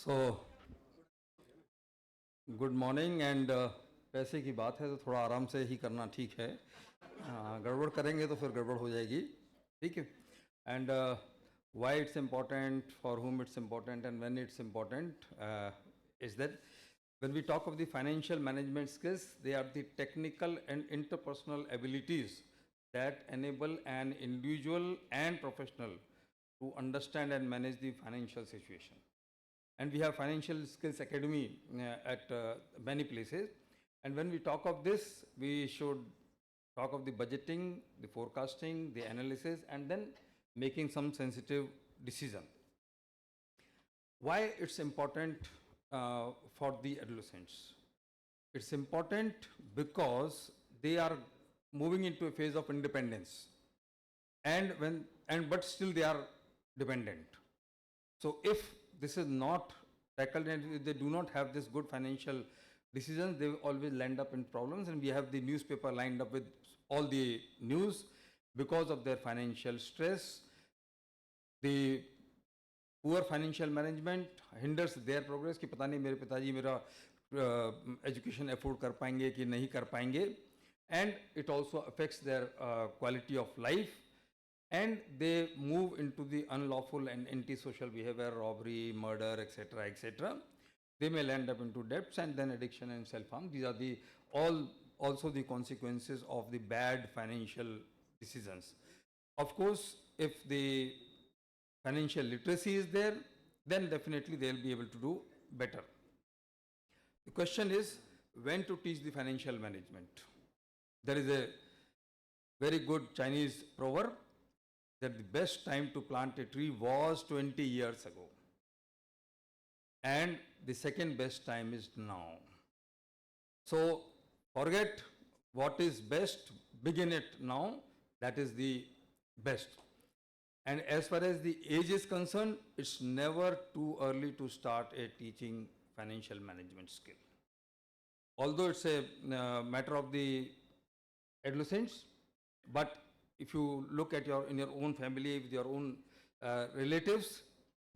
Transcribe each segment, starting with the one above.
So good morning and पैसे की बात है तो थोड़ा आराम से ही करना ठीक है. गड़बड़ करेंगे तो फिर गड़बड़ हो जाएगी. ठीक है. And why it's important, for whom it's important, and when it's important is that when we talk of the financial management skills, they are the technical and interpersonal abilities that enable an individual and professional to understand and manage the financial situation. And we have Financial Skills Academy at many places. And when we talk of this, we should talk of the budgeting, the forecasting, the analysis, and then making some sensitive decision. Why it's important for the adolescents? It's important because they are moving into a phase of independence, but still they are dependent. So if this is not tackled and if they do not have this good financial decisions, they will always land up in problems. And we have the newspaper lined up with all the news because of their financial stress. The poor financial management hinders their progress कि पता नहीं मेरे पिताजी मेरा education afford कर पाएंगे कि नहीं कर पाएंगे. And it also affects their quality of life. And they move into the unlawful and antisocial behavior, robbery, murder, etc., etc. They may land up into debts and then addiction and self-harm. These are the also the consequences of the bad financial decisions. Of course, if the financial literacy is there, then definitely they'll be able to do better. The question is when to teach the financial management. There is a very good Chinese proverb that the best time to plant a tree was 20 years ago. And the second best time is now. So forget what is best, begin it now. That is the best. And as far as the age is concerned, it's never too early to start a teaching financial management skill. Although it's a matter of the adolescents, but if you look at in your own family, with your own relatives,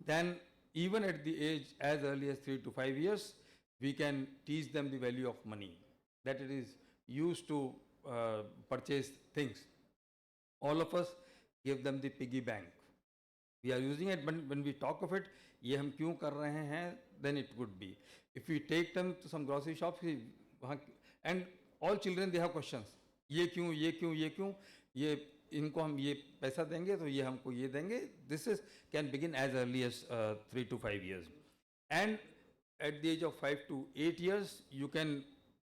then even at the age as early as 3 to 5 years, we can teach them the value of money, that it is used to purchase things. All of us give them the piggy bank. We are using it, but when we talk of it, ये हम क्यों कर रहे हैं, then it would be. If we take them to some grocery shops, and all children, they have questions. ये क्यों, ये क्यों, ये क्यों, ये इनको हम ये पैसा देंगे तो ये हमको ये देंगे. This is can begin as early as 3 to 5 years. And at the age of 5 to 8 years, you can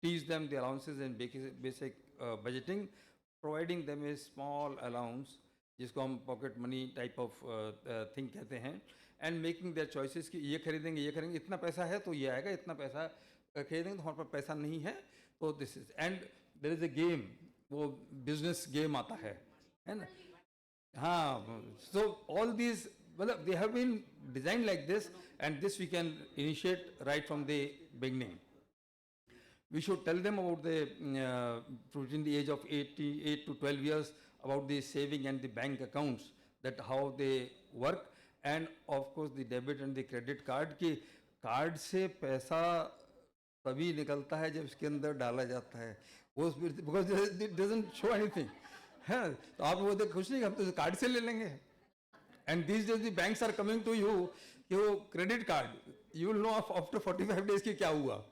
teach them the allowances and basic budgeting, providing them a small allowance, जिसको हम pocket money type of thing कहते हैं, and making their choices कि ये खरीदेंगे, ये करेंगे, इतना पैसा है तो ये आएगा, इतना पैसा खरीदेंगे तो हमारे पास पैसा नहीं है तो this is. And there is a game, वो बिजनेस गेम आता है ना. हाँ, सो ऑल दीज मतलब they have been design like this, and this we can initiate right from the beginning. We should tell them about between the age of 8 to 12 years, about the saving and the bank accounts, that how they work, and of course the debit and the credit card की card से पैसा तभी निकलता है जब इसके अंदर डाला जाता है. वो because it doesn't show anything है, तो आप वो देख कुछ नहीं, हम तो कार्ड से ले लेंगे. And these days the banks are coming to you कि वो credit card, you will know after 45 days की क्या हुआ.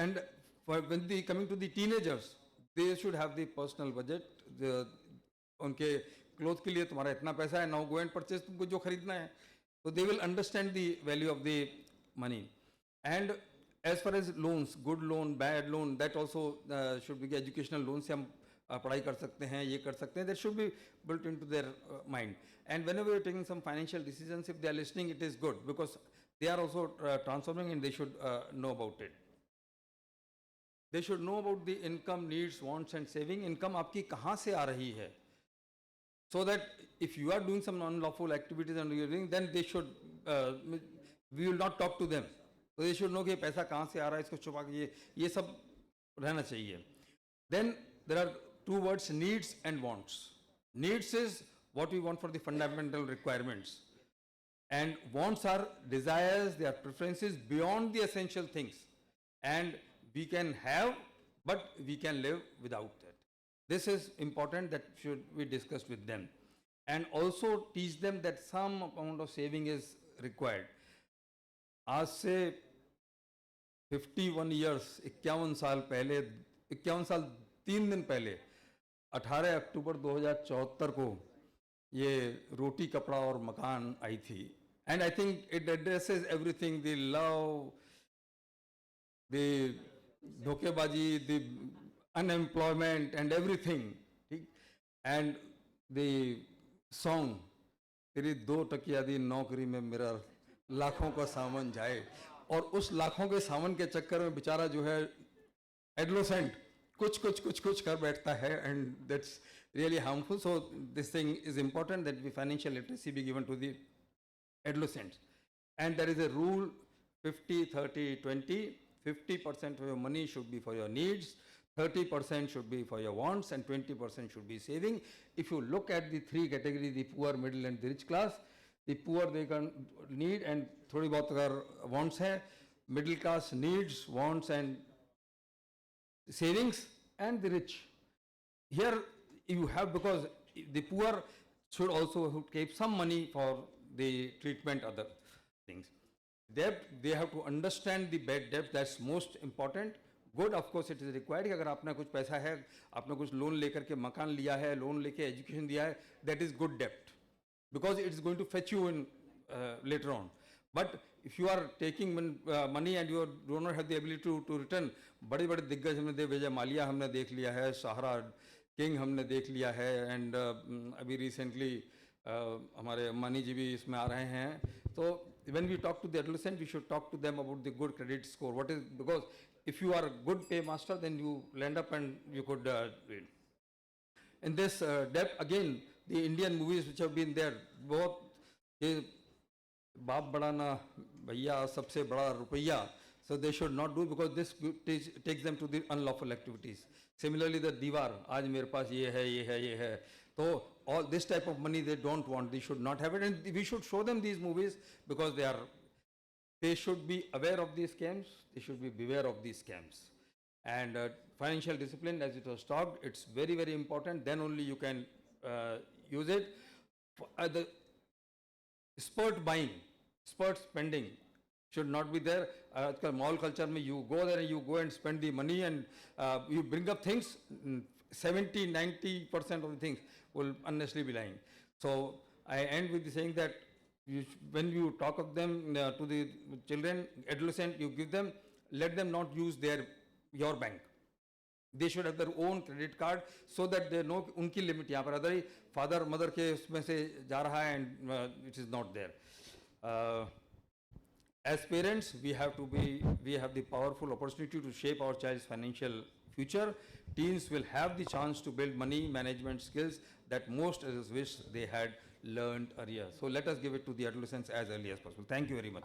And when they coming to the teenagers, they should have the personal budget. उनके क्लोथ के लिए तुम्हारा इतना पैसा है, now go and purchase तुमको जो खरीदना है. So they will understand the value of the money. And as far as loans, good loan, bad loan, that also should be educational loan से हम पढ़ाई कर सकते हैं, ये कर सकते हैं. That should be built into their mind. And whenever you're taking some financial decisions, if they are listening, it is good because they are also transforming and they should know about it. They should know about the income, needs, wants and saving. Income आपकी कहाँ से आ रही है, so that if you are doing some unlawful activities and you're doing, then they should we will not talk to them. So they should know कि पैसा कहाँ से आ रहा है, इसको छुपा के ये सब रहना चाहिए. Then there are two words, needs and wants. Needs is what we want for the fundamental requirements, And wants are desires, they are preferences beyond the essential things. And we can have, but we can live without that. This is important that should be discussed with them. And also teach them that some amount of saving is required. आज से 51 years, 51 साल पहले, 51 साल 3 दिन पहले 18 अक्टूबर 2074 को ये रोटी कपड़ा और मकान आई थी. And I think it addresses everything, the love, the धोखेबाजी, द अनएम्प्लॉयमेंट एंड एवरीथिंग. ठीक. एंड द सॉन्ग, तेरी 2 टकिया दी नौकरी में मेरा लाखों का सामान जाए. और उस लाखों के सामान के चक्कर में बेचारा जो है एडोलेसेंट कुछ कर बैठता है. And that's really harmful. So this thing is important that the financial literacy be given to the adolescents. And there is a rule 50-30-20. 50% of your money should be for your needs, 30% should be for your wants, and 20% should be saving. If you look at the 3 categories, the poor, middle and the rich class, the poor they can need and थोड़ी बहुत अगर wants है, middle class needs, wants and savings, and the rich. Here you have, because the poor should also keep some money for the treatment, other things. Debt, they have to understand the bad debt, that's most important. Good, of course it is required कि अगर आपने कुछ पैसा है, आपने कुछ loan लेकर के मकान लिया है, लोन लेके एजुकेशन दिया है, that is good debt, because it is going to fetch you in later on. But if you are taking money and you do not have the ability to return, बड़े बड़े दिग्गज हमने देख लिया, मालिया हमने देख लिया है, सहारा किंग हमने देख लिया है, एंड अभी रिसेंटली हमारे अम्बानी जी भी इसमें आ रहे हैं. तो when we talk to the adolescent, we should talk to them about the good credit score. What is, because if you are a good paymaster, then you land up and you could win. In this debt, again, the Indian movies which have been there, बहुत ये बाप बड़ा ना भैया सबसे बड़ा रुपया, so they should not do, because this takes them to the unlawful activities. Similarly, the Diwar, आज मेरे पास ये है, so all this type of money they don't want, they should not have it, and we should show them these movies because they should be aware of these scams, they should be beware of these scams. And financial discipline, as it was talked, it's very, very important, then only you can use it. The spurt buying, spurt spending should not be there. आजकल mall culture में you go there and you go and spend the money and you bring up things, 70-90% of the things will unnecessarily be lying. So I end with saying that when you talk of them to the children, adolescent, you give them, let them not use your bank. They should have their own credit card so that they know उनकी limit यहाँ पर other father mother के उसमें से जा रहा है and it is not there. As parents, we have the powerful opportunity to shape our child's financial future. Teens will have the chance to build money management skills that most adults wish they had learned earlier. So let us give it to the adolescents as early as possible. Thank you very much.